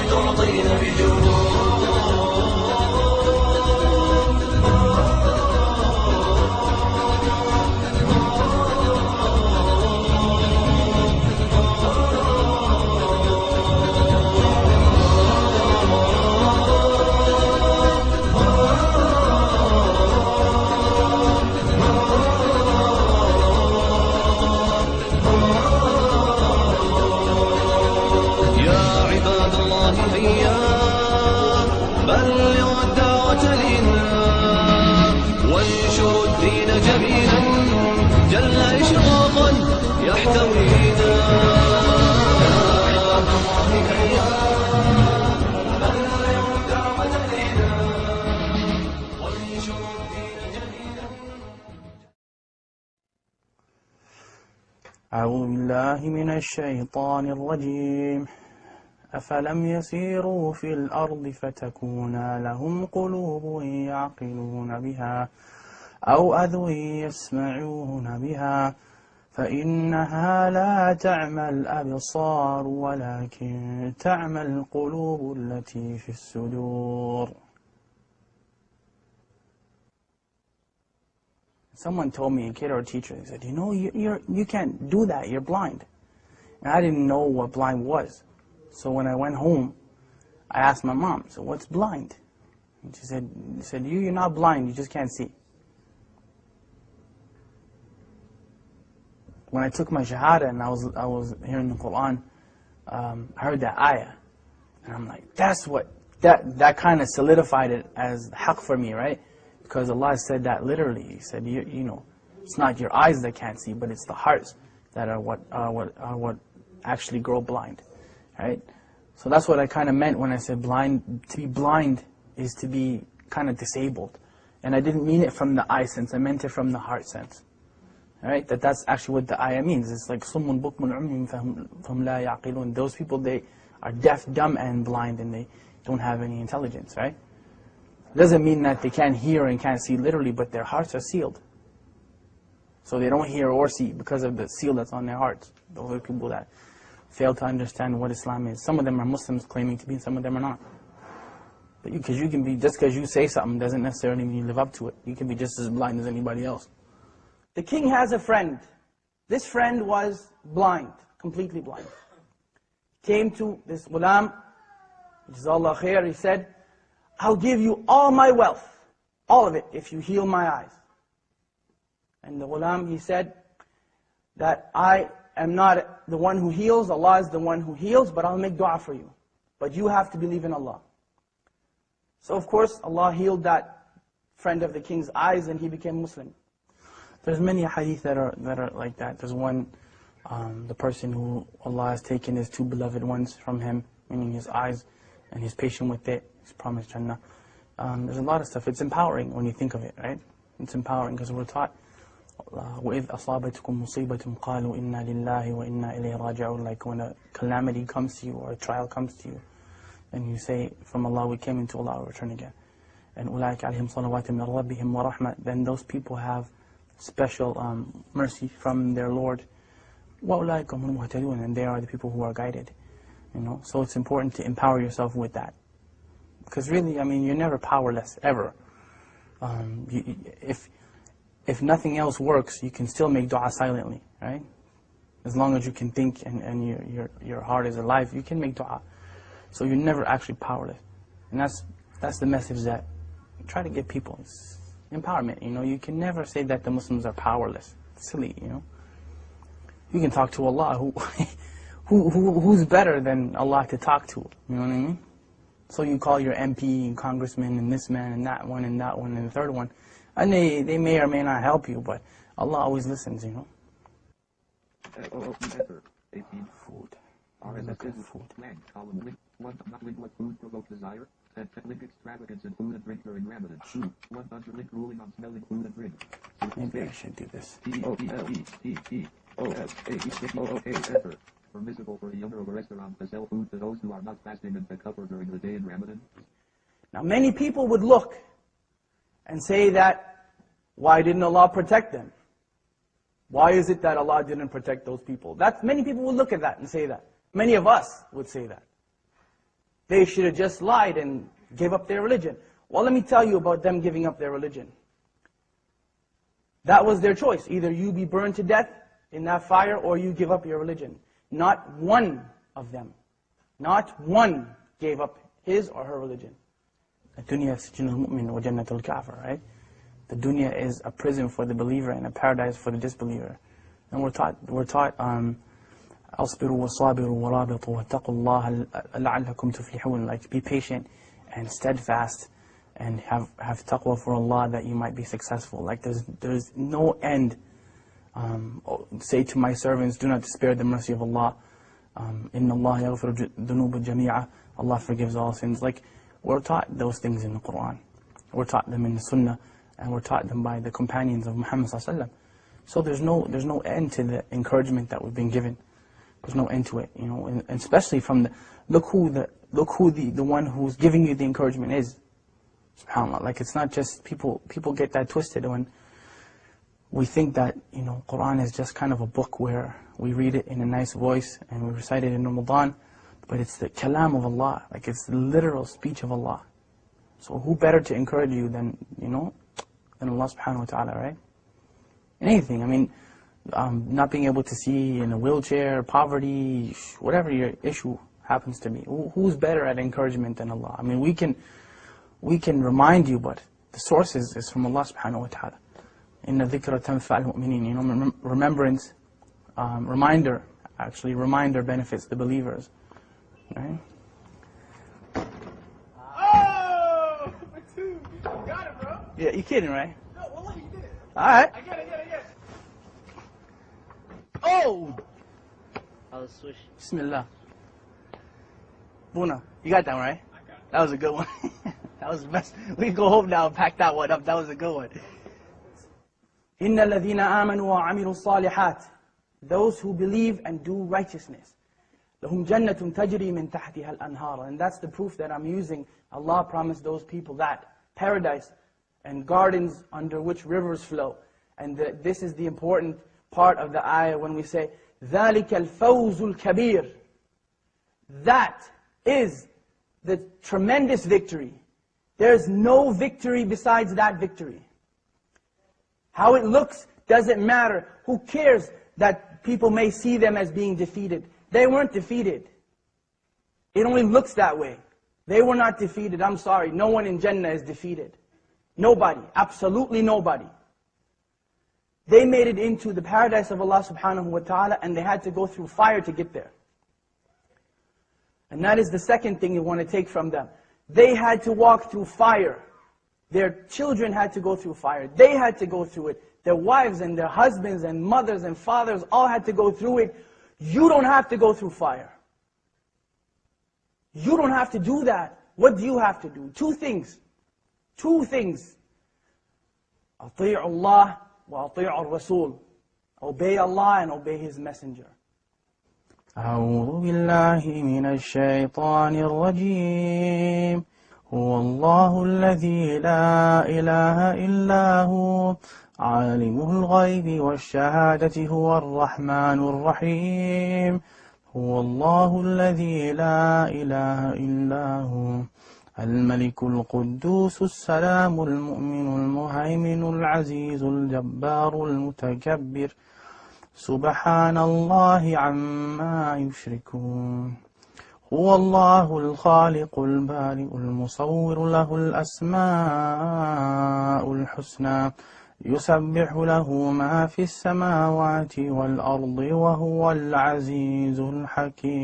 تعطين بجنون. بلغوا الدعوة لله وانشروا الدين جميلا جل إشراقا يحتوينا. بلغوا الدعوة لله وانشروا الدين جميلا. أعوذ بالله من الشيطان الرجيم. أفلم يسيروا في الأرض فتكون لهم قلوب يعقلون بها أو أذن يسمعون بها فإنها لا تعمى الأبصار ولكن تعمى القلوب التي في الصدور. Someone told me, a kid or a teacher, they said, you know, you can't do that, you're blind. And I didn't know what blind was. So when I went home, I asked my mom, so what's blind? And she said, you're not blind, you just can't see. When I took my shahada and I was hearing the Quran, I heard that ayah. And I'm like, that kind of solidified it as haqq for me, right? Because Allah said that literally. He said, you know, it's not your eyes that can't see, but it's the hearts that are what actually grow blind. Right? So that's what I kind of meant when I said blind. To be blind is to be kind of disabled. And I didn't mean it from the eye sense, I meant it from the heart sense. Right? That's actually what the ayah means. It's like summun bukmun umyun fahum la ya'qilun. Those people, they are deaf, dumb, and blind, and they don't have any intelligence, right? It doesn't mean that they can't hear and can't see literally, but their hearts are sealed. So they don't hear or see because of the seal that's on their hearts. Those are people that fail to understand what Islam is. Some of them are Muslims claiming to be, and some of them are not. But you can be, just because you say something doesn't necessarily mean you live up to it. You can be just as blind as anybody else. The king has a friend. This friend was blind, completely blind. Came to this ghulam, Jazakallah khair, he said, I'll give you all my wealth, all of it, if you heal my eyes. And the ghulam, he said, that I am not the one who heals, Allah is the one who heals, but I'll make dua for you. But you have to believe in Allah. So of course, Allah healed that friend of the king's eyes and he became Muslim. There's many hadith that are like that. There's one, the person who Allah has taken his two beloved ones from him, meaning his eyes, and he's patient with it, he's promised Jannah. There's a lot of stuff. It's empowering when you think of it, right? It's empowering because we're taught, وَإِذْ أَصَابَتْكُمْ مُصِيبَةٌ قَالُوا إِنَّا لِلَّهِ وَإِنَّا إِلَيْهِ رَاجِعُونَ. Like when a calamity comes to you or a trial comes to you, and you say, from Allah we came, into Allah we return again. And أُولَٰئِكَ عَلَيْهِمْ صَلَوَاتٌ مِّن رَبِّهِمْ وَرَحْمَةٌ. Then those people have special mercy from their Lord. وَأُولَٰئِكَ هُمُ الْمُهْتَدُونَ. And they are the people who are guided. You know, so it's important to empower yourself with that. Because really, I mean, you're never powerless, ever. If nothing else works, you can still make dua silently, right? As long as you can think and your heart is alive, you can make dua. So you're never actually powerless. And that's the message that I try to give people. It's empowerment, you know. You can never say that the Muslims are powerless. It's silly, you know. You can talk to Allah, who's better than Allah to talk to, you know what I mean? So you call your MP and congressman and this man and that one and the third one. And they may or may not help you, but Allah always listens, you know. Food. Food. Food provoke desire. Link extravagance in food and drink during Ramadan. 100 link ruling on smelling food and drink. Maybe I should do this. Permissible for a owner of a restaurant to sell food to those who are not fasting and pick up during the day in Ramadan. Now many people would look and say that, why didn't Allah protect them? Why is it that Allah didn't protect those people? Many people would look at that and say that. Many of us would say that. They should have just lied and gave up their religion. Well, let me tell you about them giving up their religion. That was their choice. Either you be burned to death in that fire or you give up your religion. Not one of them, not one gave up his or her religion. الدنيا سجن المؤمن وجنة الكافر, right? The dunya is a prison for the believer and a paradise for the disbeliever. And we're taught أصبروا وصابروا ورابطوا واتقوا الله لعلكم تفلحون. Like, be patient and steadfast and have taqwa for Allah that you might be successful. Like, there's no end. Say to my servants, do not despair the mercy of Allah. Inna Allah yaghfiru dhunuba jami'a. Allah forgives all sins. Like, we're taught those things in the Quran. We're taught them in the Sunnah, and we're taught them by the companions of Muhammad sallallahu alaihi wasallam. So there's no end to the encouragement that we've been given. There's no end to it, you know. And especially from look who the one who's giving you the encouragement is. SubhanAllah. Like, it's not just people get that twisted when we think that, you know, Quran is just kind of a book where we read it in a nice voice and we recite it in Ramadan. But it's the kalam of Allah, like it's the literal speech of Allah. So who better to encourage you than, you know, than Allah subhanahu wa ta'ala, right? Anything, I mean, not being able to see in a wheelchair, poverty, whatever your issue happens to be. Who's better at encouragement than Allah? I mean, we can remind you, but the source is from Allah subhanahu wa ta'ala. Inna dhikra tanfa'al mu'minin. You know, remembrance, reminder benefits the believers. Right? Oh! For two. You got it, bro. Yeah, you kidding, right? No, wallah, you did it. Alright. I get it. Oh! I'll switch. Bismillah. Buna, you got that one, right? I got it. That was a good one. That was the best. We can go home now and pack that one up. That was a good one. إِنَّ الَّذِينَ آمَنُوا وَعَمِلُوا الصَّالِحَاتِ. Those who believe and do righteousness. لَهُمْ جَنَّةٌ تَجْرِي مِنْ تَحْتِهَا الْأَنْهَارُ. And that's the proof that I'm using. Allah promised those people that. Paradise and gardens under which rivers flow. And this is the important part of the ayah when we say, ذَلِكَ الْفَوْزُ الْكَبِيرُ. That is the tremendous victory. There's no victory besides that victory. How it looks doesn't matter. Who cares that people may see them as being defeated? They weren't defeated. It only looks that way. They were not defeated. I'm sorry. No one in Jannah is defeated. Nobody. Absolutely nobody. They made it into the paradise of Allah subhanahu wa ta'ala, and they had to go through fire to get there. And that is the second thing you want to take from them. They had to walk through fire. Their children had to go through fire. They had to go through it. Their wives and their husbands and mothers and fathers all had to go through it. You don't have to go through fire. You don't have to do that. What do you have to do? Two things. Two things. أطيعوا الله وأطيعوا الرسول. Obey Allah and obey His Messenger. أعوذ بالله من الشيطان الرجيم. هو الله الذي لا إله إلا هو عالم الغيب والشهادة هو الرحمن الرحيم. هو الله الذي لا إله إلا هو الملك القدوس السلام المؤمن المهيمن العزيز الجبار المتكبر سبحان الله عما يشركون. هو الله الخالق البارئ المصور له الأسماء الحسنى يسبح له ما في السماوات والأرض وهو العزيز الحكيم.